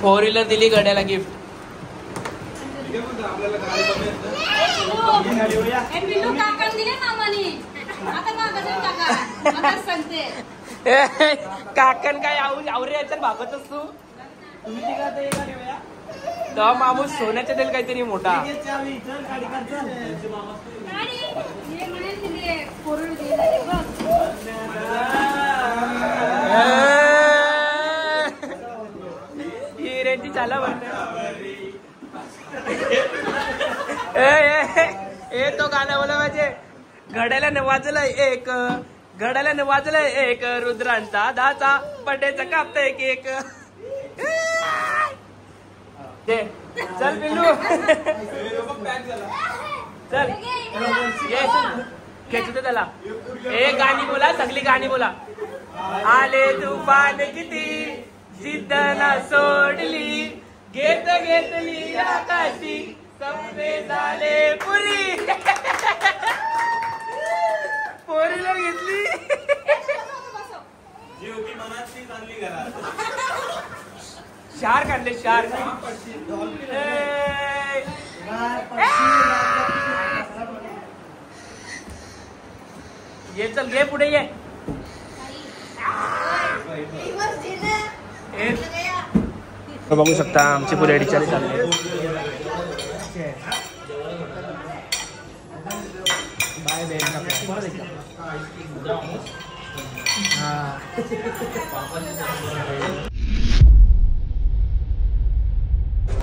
4 wheeler दिली गड्याला gift. काकन काय आवरे याच्यात भागतच तू. तेव्हा मामू सोन्याच्या देईल काहीतरी मोठा. हिरेंची चाला ए तो गाणं बोला माझे. घड्याला वाजलं एक, घड्याला वाजलं एक, रुद्रांचा दाचा बड्डेचा कापता एक एक. चल पिल्लू चल खेचू दे त्याला. एक गाणी बोला, सगळी गाणी बोला. आले तुफान किती जिद्द ना सोडली, घेत घेतली आकाशी सपने झाले पुरी. पोरीला घेतली शार काढले शार. ये चल घे पुढे ये. बघू शकता आमची पुढे अडीचारी चालली.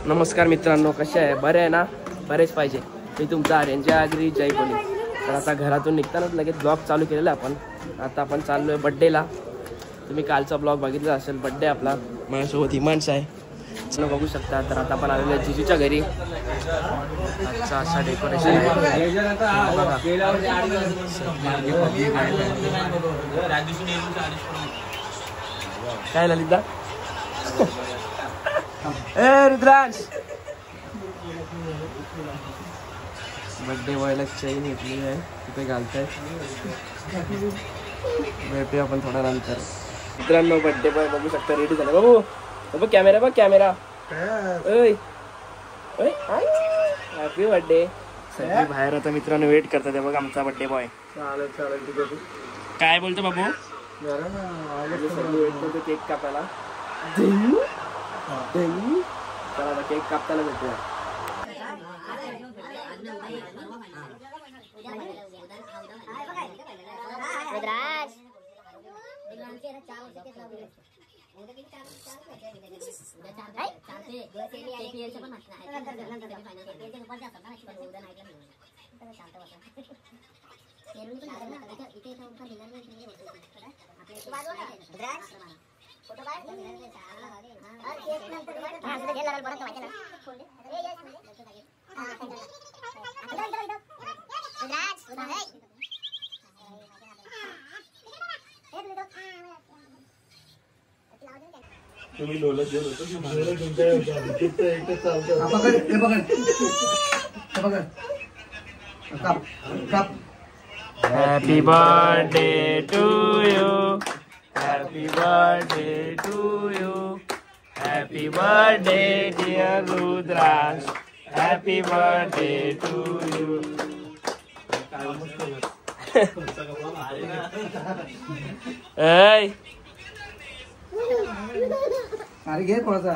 नमस्कार मित्रांनो, कसे आहे? बरे आहे ना? बरेच पाहिजे. मी तुमचा आर्यन आगरी जय बोली. तर आता घरातून निघतानाच लगेच ब्लॉग चालू केलेला आपण. आता आपण चाललोय बड्डेला. तुम्ही कालचा ब्लॉग बघितला असेल. बड्डे आपला, माझ्यासोबत हिमांश आहे. चला बघू शकता. तर आता आपण आलेलो आहे जिजूच्या घरी. अच्छा असा डेकोरेशन काय ललिता. ए रुद्रांश बर्थडे बॉयला चेन घेतली आहे, तिथे घालताय. भेटूया आपण थोड्या नंतर. मित्रांनो बर्थडे बॉय बघू शकता रेडी झाला. बाबू बाबू कॅमेरा बघ कॅमेरा. Happy birthday. सगळी बाहेर आता मित्रांनो वेट करतात. बघ आमचा बर्थडे बॉय. काय बोलतो बाबू? सगळी वेट करतो केक कापायला. चला केक कापताना भेटूया. तुम्ही डोलत घेऊन होतो. Happy birthday to you, happy birthday to you, happy birthday dear Rudransh, happy birthday to you. अरे घे थोडासा.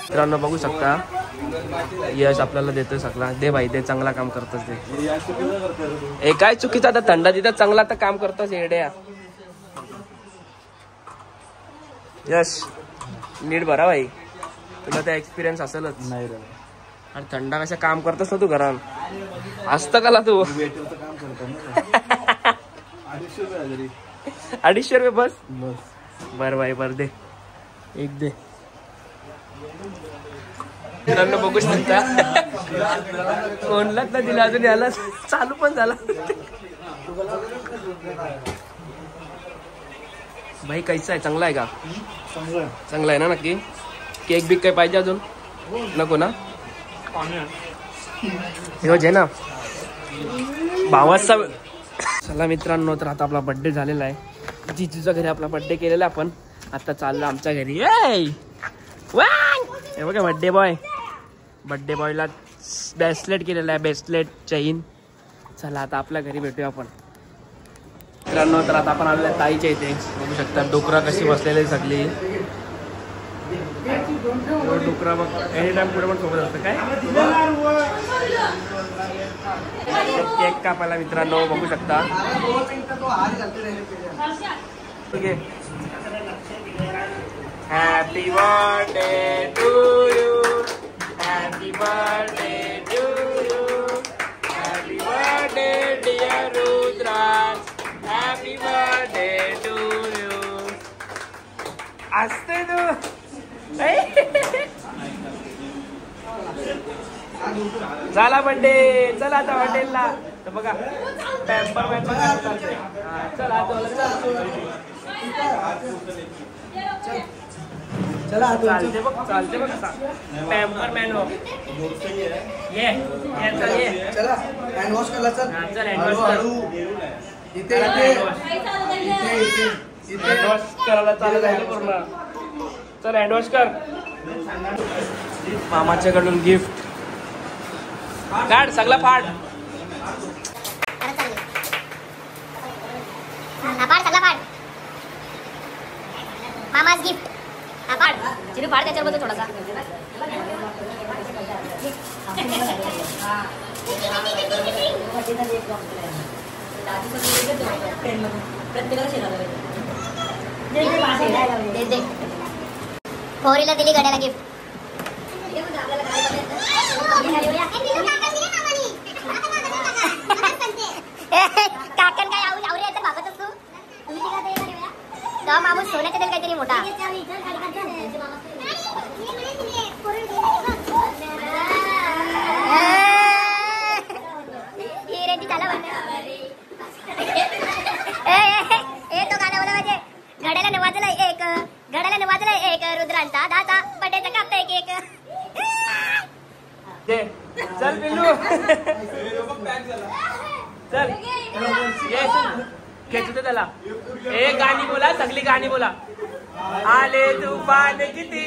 मित्रांनो बघू शकता यश आपल्याला देतोय सगळा. दे भाई दे, चांगला काम करतोस ते. हे काय चुकीचं आता थंडा दिदा चांगला आता काम करतोस येड्या. यश नीट भरा भाई, तुला त्या एक्सपिरियन्स असेलच. नाही रे आणि थंडा कशा काम करतोस ना तू घरात. असतं का तू? 250 रुपये बस. बर भाई बर दे, एक दे. मित्रांनो बघू शकता कोणलाच नाही दिला अजून, याला चालू पण झाला. भाई कैसा आहे, चांगला आहे का? चांगला आहे ना नक्की. केक बिक काय पाहिजे अजून? नको ना. हे ना भावाचा. चला मित्रांनो, तर आता आपला बर्थडे झालेला आहे. जिजूच्या घरी आपला बर्थडे केलेला आपण. आता चाललो आमच्या घरी. हे बघा बर्थडे बॉयला ब्रेसलेट केलेला आहे, ब्रेसलेट चैन. चला आता आपल्या घरी भेटूया आपण. मित्रांनो, तर आता आपण आलेल्या ताईच्या इथे. बघू शकता डोकरा कशी बसलेली सगळी. डोकरा बघ एनी टाइम पुढे पण सोबत असतं काय. केक कापायला मित्रांनो बघू शकता. ठीक आहे. Happy birthday to you, happy birthday to you, happy birthday dear Rudraj, happy birthday to you. असते तू झाला बर्थडे. चला आता हॉटेलला. तर बघा पॅम्पर मॅन पण चालते. चला चालते बघ, चालते बघ कसा पॅम्पर मॅन हो. ये चल ये. चला हँड वॉश करायला चल. चल हँड वॉश कर. इथे हँड वॉश करायला चालू आहे पूर्ण. चल हँड वॉश कर. मामाच्याकडून गिफ्ट काढ, सगळा फाड. Mama's gift. फाड चिरू, फाड त्याच्यावर बघतो थोडासा. पोरीला दिली गड्याला गिफ्ट. काकण काय आवरी आहे तर भागत असतो तर मामूस सोन्याच्या तेल काहीतरी मोठा. हिरेची चाला तो गाणं बोला म्हणजे घड्याला नवाजला एक, घड्याला नवाजला एक, रुद्रांचा दाता बड्डेचा कापता एक. चल पिल्लू चल खेचू त्याला. ए गाणी बोला, सगळी गाणी बोला. आले तुफान किती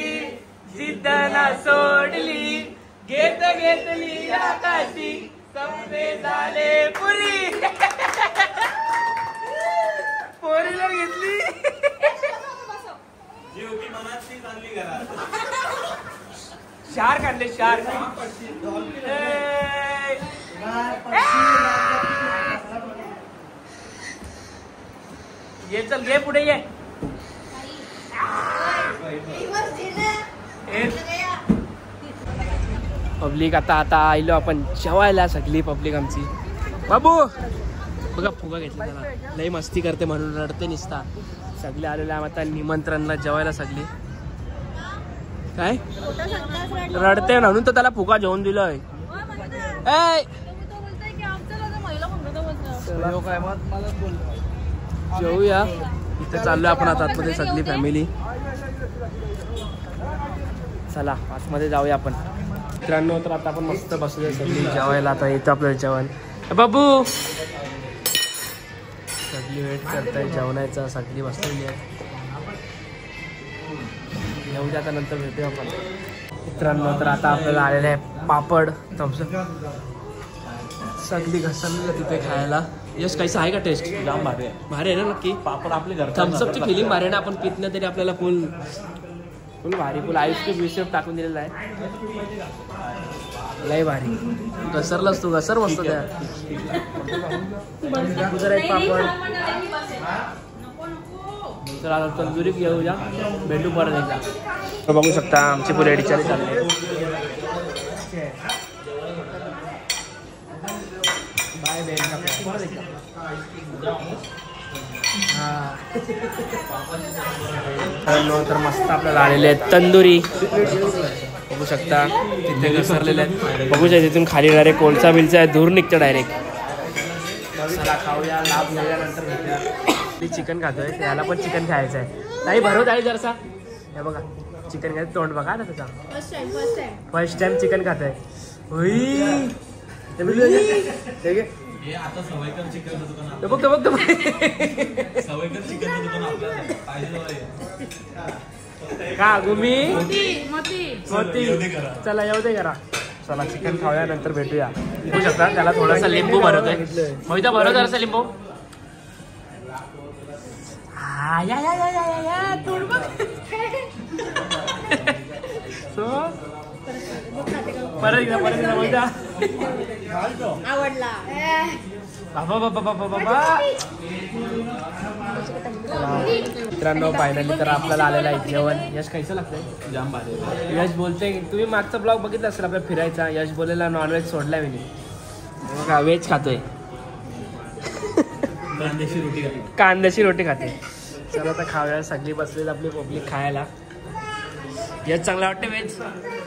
जिद्द ना सोडली, घेत घेतली आकाशी सपने झाले पुरी. पोरीला घेतली शार काढले शार. ये चल घे पुढे ये. पब्लिक आता आलो आपण जेवायला. सगळी पब्लिक आमची. बाबू बघा फुगा घेतला त्याला, लई मस्ती करते म्हणून रडते निसता. सगळे आलेले आता निमंत्रणला जेवायला. सगळी काय रडते म्हणून तर त्याला फुगा जेवून दिलोय. जेवूया. इथे चाललोय आपण आता आतमध्ये सगळी फॅमिली. चला आतमध्ये जाऊया आपण. मित्रांनो, तर आता आपण मस्त बसलोय सगळी जेवायला. आता येतो आपल्याला जेवण. बाबू सगळी वेट करताय जेवणाचा. सगळी बसलेली आहे. येऊ द्या, आता नंतर भेटूया आपण. मित्रांनो, तर आता आपल्याला आलेले आहे पापड, थम्सअप. सगळी घसरली तिथे खायला. यश कैसा आहे का टेस्ट? जाम भारी आहे. भारी आहे ना नक्की. पापड आपले घर थम्सअपची फिलिंग भारी आहे ना. आपण पितनं तरी आपल्याला फुल भारी, फुल आईस्क्रीम विस्क्रीम टाकून दिलेला आहे. लय भारी. घसरलाच तू, घसर मस्त त्या. जरा एक पापड. तर आता तंदुरी घेऊया. भेटू परत एकदा. बघू शकता आमची पुढे रेडी चालले. By Ben. तर मस्त आपल्याला आलेले आहेत तंदुरी. बघू शकता तिथे घसरलेले आहेत. बघू शकता तिथून खाली डायरेक्ट कोळसा बिलचा आहे, दूर निघतं डायरेक्ट. चला खाऊया, लाभ घेऊयानंतर भेटूया. मी चिकन खातोय, त्याला पण चिकन खायचं आहे. नाही भरवत आहे जरसा. हे बघा चिकन खायचं, तोंड बघा ना त्याचा. फर्स्ट टाइम चिकन खातोय. का गुमी मोती. चला येऊ दे करा. चला चिकन खाऊया नंतर भेटूया. बघू शकता त्याला थोडासा लिंबू भरवतोय. मोहिता भरव जरासा लिंबू. परत एकदा मोहिता. आवडला. मित्रांनो फायनली तर आपल्याला आलेलं आहे जेवण. यश खायचं लागतंय जाम भारी. यश बोलते तुम्ही मागचा ब्लॉग बघितला असेल आपल्या फिरायचा. यश बोलेला नॉनव्हेज सोडलाय मी. बघा व्हेज खातोय. कांद्याची रोटी खाते. चला आता खाऊया. सगळी बसलेली आपली पब्लिक खायला. यश चांगला वाटतं व्हेज.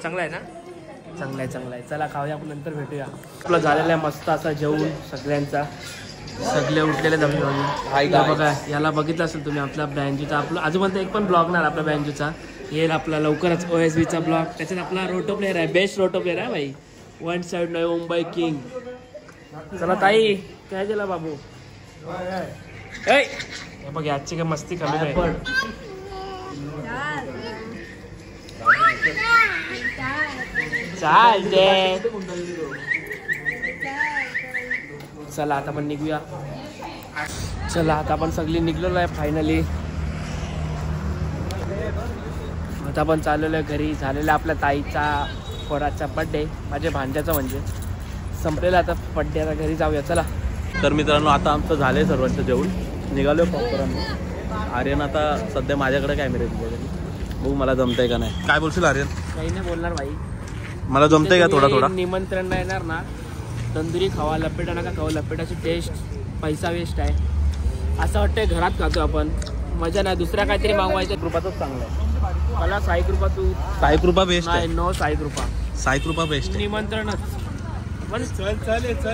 चांगला आहे ना. चांगला आहे. चला खाऊया, आपण नंतर भेटूया. आपलं झालेलं आहे मस्त असा जेवून सगळ्यांचा. सगळे उठलेले जमीन. बघा याला बघितलं असेल तुम्ही आपला बँजूचा. आपलं आजूबाजूचा एक पण ब्लॉग नाही आपला बँजूचा. येईल आपला लवकरच OSBचा ब्लॉग. त्याच्यात आपला रोटो प्लेअर आहे, बेस्ट रोटो प्लेअर आहे भाई. 1 साइड नवी मुंबई किंग. चला ताई काय दिला बाबू. हे बघ याची काय मस्ती कमी आहे. चालते. चला आता आपण निघूया. चला आता आपण सगळी निघलेलो आहे फायनली. आता आपण चाललेलो आहे घरी. झालेला आपल्या ताईचा पोराचा बड्डे, माझ्या भांड्याचा म्हणजे संपलेला आता बड्डे. आता घरी जाऊया चला. तर मित्रांनो आता आमचं झालंय सर्वांचं जेवण. निघालो प्रॉपरांनो. आर्यन आता सध्या माझ्याकडे कॅमेरा बघू मला जमतंय का नाही. काय बोलशील आर्यन. काही नाही बोलणार भाई. मला जमतंय का थोडा निमंत्रण नाही येणार ना. तंदुरी खावा, लपेटा नका खाऊ. लपेटाची टेस्ट पैसा वेस्ट आहे. असं वाटतंय घरात खातो आपण, मजा नाही. दुसऱ्या काहीतरी मागवायचं. कृपाच चांगलं आहे. मला साई कृपा. तू साई कृपा बेस्ट आहे. नो साई कृपा. साई कृपा बेस्ट. निमंत्रणच पण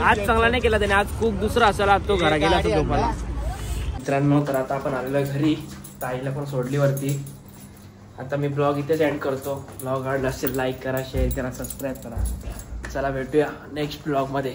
आज चांगला नाही केला त्याने. आज खूप दुसरा असायला तो घरा गेला असतो झोपायला. मित्रांनो तर आता आपण आलेलो आहे घरी. ताईला पण सोडली वरती. आता मी ब्लॉग इथेच एंड करतो. ब्लॉग आवडला असेल लाईक करा, शेअर करा, सबस्क्राईब करा. चला भेटूया नेक्स्ट ब्लॉग मध्ये.